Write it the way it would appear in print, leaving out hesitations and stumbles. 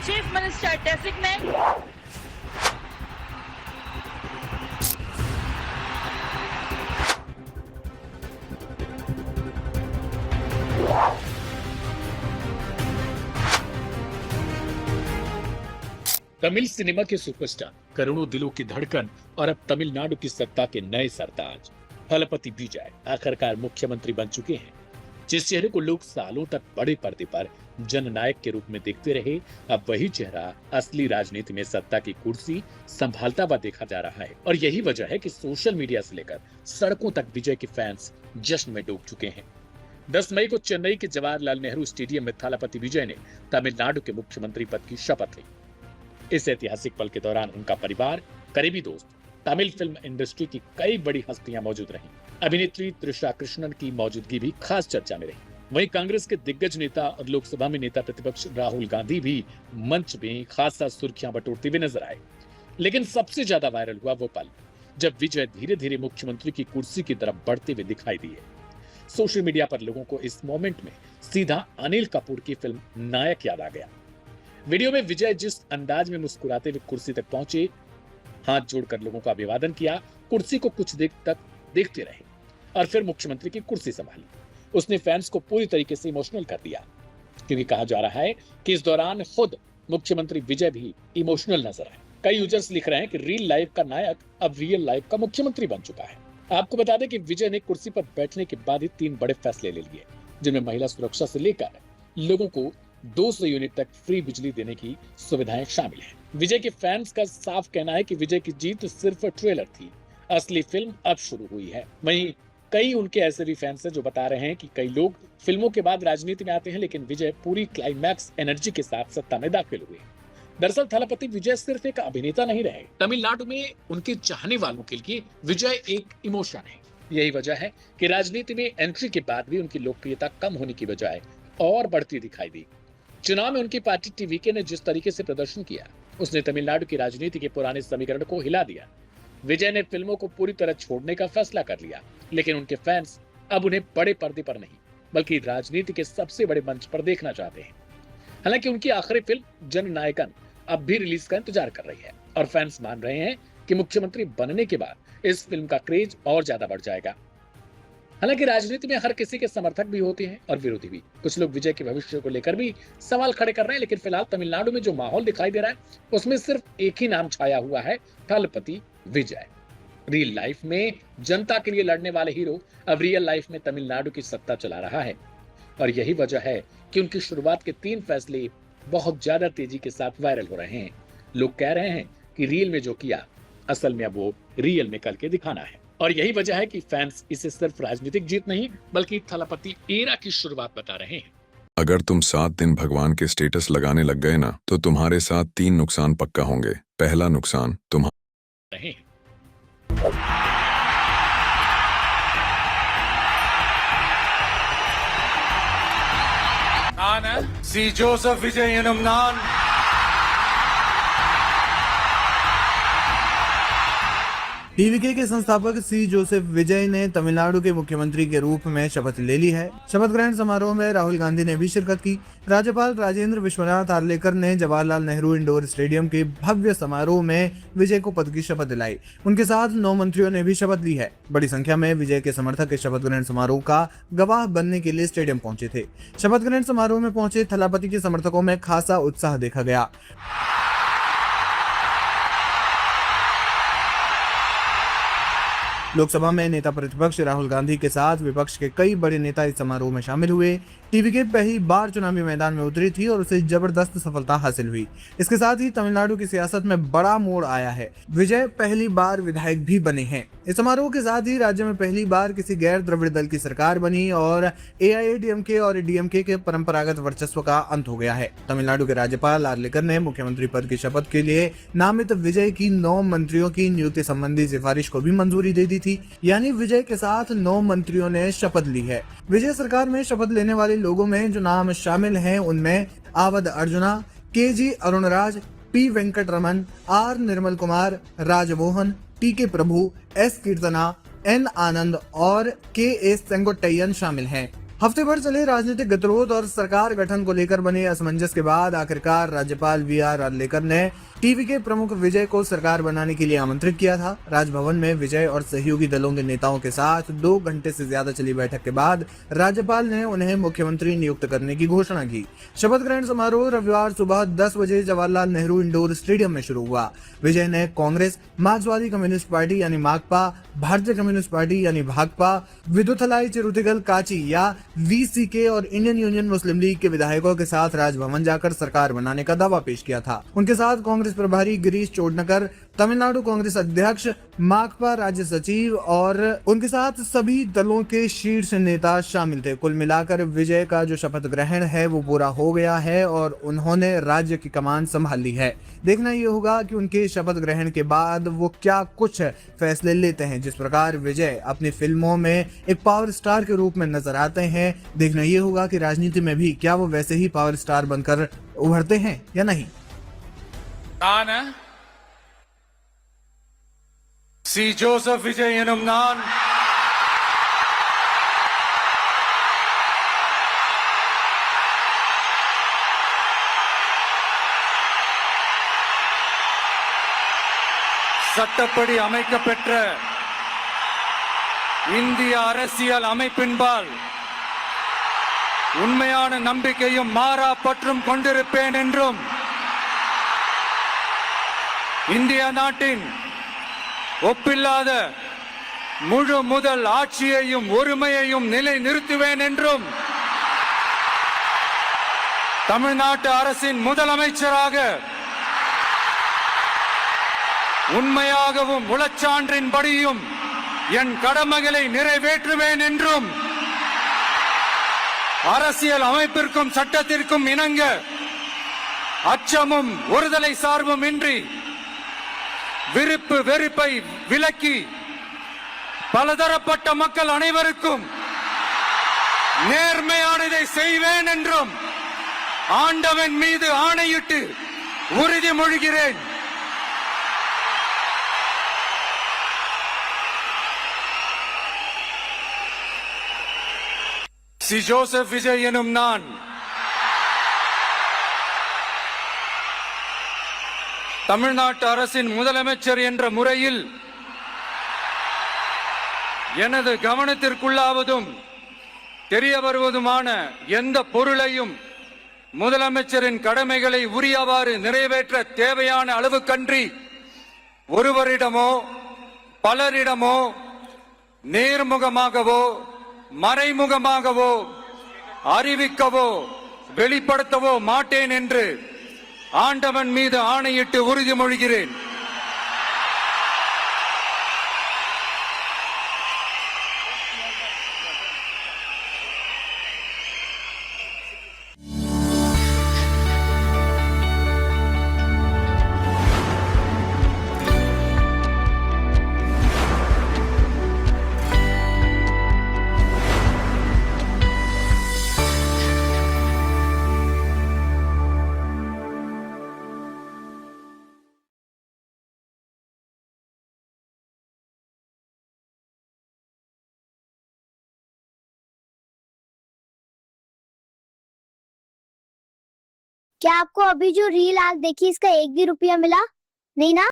Chief Minister Designate. Tamil cinema के superstar, करोड़ों दिलों की धड़कन और अब तमिलनाडु की सत्ता के नए सरताज थलपति विजय आखिरकार मुख्यमंत्री बन चुके हैं। जिस चेहरे को लोग सालों तक बड़े पर्दे पर जननायक के रूप में देखते रहे, अब वही चेहरा असली राजनीति में सत्ता की कुर्सी संभालता हुआ देखा जा रहा है। और यही वजह है कि सोशल मीडिया से लेकर सड़कों तक विजय के फैंस जश्न में डूब चुके हैं। 10 मई को चेन्नई के जवाहरलाल नेहरू स्टेडियम में थलपति विजय ने तमिलनाडु के मुख्यमंत्री पद की शपथ ली। इस ऐतिहासिक पल के दौरान उनका परिवार, करीबी दोस्त, तमिल फिल्म इंडस्ट्री की कई बड़ी हस्तियां मौजूद रहीं। अभिनेत्री त्रिशा कृष्णन की मौजूदगी भी खास चर्चा में रही। वहीं कांग्रेस के दिग्गज नेता और लोकसभा में नेता प्रतिपक्ष राहुल गांधी भी मंच में खासा सुर्खियां बटोरते हुए नजर आए। लेकिन सबसे ज्यादा वायरल हुआ वो पल जब विजय धीरे धीरे मुख्यमंत्री की कुर्सी की तरफ बढ़ते हुए दिखाई दिए। सोशल मीडिया पर लोगों को इस मोमेंट में सीधा अनिल कपूर की फिल्म नायक याद आ गया। वीडियो में विजय जिस अंदाज में मुस्कुराते हुए कुर्सी तक पहुंचे, हाथ जोड़कर लोगों का अभिवादन किया, कुर्सी को कुछ देर तक देखते रहे और फिर मुख्यमंत्री की कुर्सी संभाली। उसने फैंस को पूरी तरीके से इमोशनल कर दिया, क्योंकि कहा जा रहा है कि इस दौरान खुद मुख्यमंत्री विजय भी इमोशनल नजर आए। कई यूजर्स लिख रहे हैं कि रियल लाइफ का नायक अब रियल लाइफ का मुख्यमंत्री बन चुका है। आपको बता दें कि विजय ने कुर्सी पर बैठने के बाद ही 3 बड़े फैसले ले लिए, जिनमें महिला सुरक्षा से लेकर लोगों को 200 यूनिट तक फ्री बिजली देने की सुविधाएं शामिल हैं। विजय के फैंस का साफ कहना है कि विजय की जीत सिर्फ ट्रेलर थी, असली फिल्म अब शुरू हुई है। वहीं कई उनके ऐसे भी फैंस हैं जो बता रहे हैं कि कई लोग फिल्मों के बाद राजनीति में आते हैं, लेकिन विजय पूरी क्लाइमैक्स एनर्जी के साथ सत्ता में दाखिल हुए। दरअसल थलपति विजय सिर्फ एक अभिनेता नहीं रहे, तमिलनाडु में उनके चाहने वालों के लिए विजय एक इमोशन है। यही वजह है कि राजनीति में एंट्री के बाद भी उनकी लोकप्रियता कम होने की बजाय और बढ़ती दिखाई दी। चुनाव में उनकी पार्टी टीवीके ने जिस तरीके से प्रदर्शन किया, उसने तमिलनाडु की राजनीति के पुराने समीकरण को हिला दिया। विजय ने फिल्मों को पूरी तरह छोड़ने का फैसला कर लिया, लेकिन उनके फैंस अब उन्हें बड़े पर्दे पर नहीं बल्कि राजनीति के सबसे बड़े मंच पर देखना चाहते हैं। हालांकि उनकी आखिरी फिल्म जननायकन अब भी रिलीज का इंतजार कर रही है और फैंस मान रहे हैं कि मुख्यमंत्री बनने के बाद इस फिल्म का क्रेज और ज्यादा बढ़ जाएगा। हालांकि राजनीति में हर किसी के समर्थक भी होते हैं और विरोधी भी। कुछ लोग विजय के भविष्य को लेकर भी सवाल खड़े कर रहे हैं, लेकिन फिलहाल तमिलनाडु में जो माहौल दिखाई दे रहा है उसमें सिर्फ एक ही नाम छाया हुआ है, थलपति विजय। रियल लाइफ में जनता के लिए लड़ने वाले हीरो अब रियल लाइफ में तमिलनाडु की सत्ता चला रहा है और यही वजह है कि उनकी शुरुआत के 3 फैसले बहुत ज्यादा तेजी के साथ वायरल हो रहे हैं। लोग कह रहे हैं कि रियल में जो किया असल में अब वो रियल में करके दिखाना है और यही वजह है कि फैंस इसे सिर्फ राजनीतिक जीत नहीं बल्कि थलपति एरा की शुरुआत बता रहे हैं। अगर तुम 7 दिन भगवान के स्टेटस लगाने लग गए ना, तो तुम्हारे साथ 3 नुकसान पक्का होंगे। पहला नुकसान रहे हैं। Si Joseph Vijayanam Nan. TVK के संस्थापक सी जोसेफ विजय ने तमिलनाडु के मुख्यमंत्री के रूप में शपथ ले ली है। शपथ ग्रहण समारोह में राहुल गांधी ने भी शिरकत की। राज्यपाल राजेंद्र विश्वनाथ आर्लेकर ने जवाहरलाल नेहरू इंडोर स्टेडियम के भव्य समारोह में विजय को पद की शपथ दिलाई। उनके साथ 9 मंत्रियों ने भी शपथ ली है। बड़ी संख्या में विजय के समर्थक इस शपथ ग्रहण समारोह का गवाह बनने के लिए स्टेडियम पहुंचे थे। शपथ ग्रहण समारोह में पहुंचे थलपति के समर्थकों में खासा उत्साह देखा गया। लोकसभा में नेता प्रतिपक्ष राहुल गांधी के साथ विपक्ष के कई बड़े नेता इस समारोह में शामिल हुए। टीवीके पहली बार चुनावी मैदान में उतरी थी और उसे जबरदस्त सफलता हासिल हुई। इसके साथ ही तमिलनाडु की सियासत में बड़ा मोड़ आया है। विजय पहली बार विधायक भी बने हैं। इस समारोह के साथ ही राज्य में पहली बार किसी गैर द्रविड़ दल की सरकार बनी और एआईएडीएमके और डीएमके के परंपरागत वर्चस्व का अंत हो गया है। तमिलनाडु के राज्यपाल आर्लेकर ने मुख्यमंत्री पद की शपथ के लिए नामित विजय की 9 मंत्रियों की नियुक्ति संबंधी सिफारिश को भी मंजूरी दे दी थी। यानी विजय के साथ 9 मंत्रियों ने शपथ ली है। विजय सरकार में शपथ लेने वाले लोगों में जो नाम शामिल हैं उनमें Avadh Arjuna, KG Arunraj, P Venkataraman, R Nirmal Kumar, Rajmohan, TK Prabhu, S कीर्तना, एन आनंद और के एस सेंगोट्टयन शामिल हैं। हफ्ते भर चले राजनीतिक गतिरोध और सरकार गठन को लेकर बने असमंजस के बाद आखिरकार राज्यपाल वी.आर. आर्लेकर ने टीवी के प्रमुख विजय को सरकार बनाने के लिए आमंत्रित किया था। राजभवन में विजय और सहयोगी दलों के नेताओं के साथ 2 घंटे से ज्यादा चली बैठक के बाद राज्यपाल ने उन्हें मुख्यमंत्री नियुक्त करने की घोषणा की। शपथ ग्रहण समारोह रविवार सुबह 10 बजे जवाहरलाल नेहरू इंडोर स्टेडियम में शुरू हुआ। विजय ने कांग्रेस, मार्क्सवादी कम्युनिस्ट पार्टी यानी माकपा, भारतीय कम्युनिस्ट पार्टी यानी भाकपा, विदुथलाई चिरुतिगल काची या वीसीके और इंडियन यूनियन मुस्लिम लीग के विधायकों के साथ राजभवन जाकर सरकार बनाने का दावा पेश किया था। उनके साथ कांग्रेस प्रभारी गिरीश चोडनकर, तमिलनाडु कांग्रेस अध्यक्ष, माकपा राज्य सचिव और उनके साथ सभी दलों के शीर्ष नेता शामिल थे। कुल मिलाकर विजय का जो शपथ ग्रहण है वो पूरा हो गया है और उन्होंने राज्य की कमान संभाल ली है। देखना ये होगा कि उनके शपथ ग्रहण के बाद वो क्या कुछ फैसले लेते हैं। जिस प्रकार विजय अपनी फिल्मों में एक पावर स्टार के रूप में नजर आते हैं, देखना ये होगा कि राजनीति में भी क्या वो वैसे ही पावर स्टार बनकर उभरते हैं या नहीं। சி ஜோசப் விஜய் எனும் நான் சட்டப்படி அமைக்கப்பெற்ற இந்திய அரசியல் அமைப்பின்பால் உண்மையான நம்பிக்கையும் மாறா பற்றும் கொண்டிருப்பேன் என்றும் இந்திய நாட்டின் ஒப்பில்லாத முழு முதல் ஆட்சியையும் ஒருமையையும் நிலை நிறுத்துவேன் என்றும் தமிழ்நாட்டு அரசின் முதலமைச்சராக உண்மையாகவும் உளச்சான்றின்படியும் என் கடமைகளை நிறைவேற்றுவேன் என்றும் அரசியல் அமைப்பிற்கும் சட்டத்திற்கும் இணங்க அச்சமும் ஒருதலை சார்பும் இன்றி விருப்பு வெறுப்பை விலக்கி பலதரப்பட்ட மக்கள் அனைவருக்கும் நேர்மையானதை செய்வேன் என்றும் ஆண்டவன் மீது ஆணையிட்டு உறுதிமொழிகிறேன். சி ஜோசப் விஜய் எனும் நான் தமிழ்நாட்டு அரசின் முதலமைச்சர் என்ற முறையில் எனது கவனத்திற்குள்ளாவதும் தெரிய வருவதுமான எந்த பொருளையும் முதலமைச்சரின் கடமைகளை உரியவாறு நிறைவேற்ற தேவையான அளவுக்கன்றி ஒருவரிடமோ பலரிடமோ நேர்முகமாகவோ மறைமுகமாகவோ அறிவிக்கவோ வெளிப்படுத்தவோ மாட்டேன் என்று ஆண்டவன் மீது ஆணையிட்டு உறுதிமொழிகிறேன். क्या आपको अभी जो रील आज देखी इसका 1 भी रुपया मिला? नहीं ना?